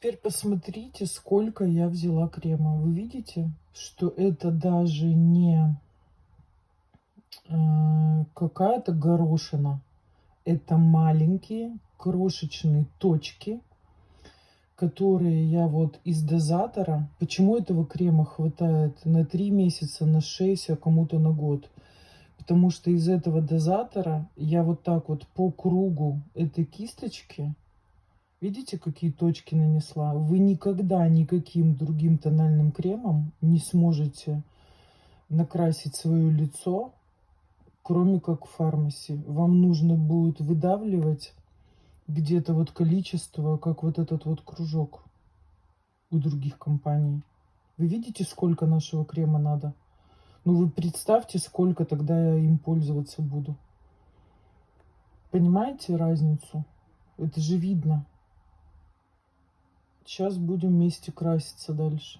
Теперь посмотрите, сколько я взяла крема. Вы видите, что это даже не какая-то горошина. Это маленькие крошечные точки, которые я вот из дозатора. Почему этого крема хватает на 3 месяца, на 6, а кому-то на год? Потому что из этого дозатора я вот так вот по кругу этой кисточки, видите, какие точки нанесла? Вы никогда никаким другим тональным кремом не сможете накрасить свое лицо, кроме как в фармасе. Вам нужно будет выдавливать где-то вот количество, как вот этот вот кружок у других компаний. Вы видите, сколько нашего крема надо? Ну вы представьте, сколько тогда я им пользоваться буду. Понимаете разницу? Это же видно. Сейчас будем вместе краситься дальше.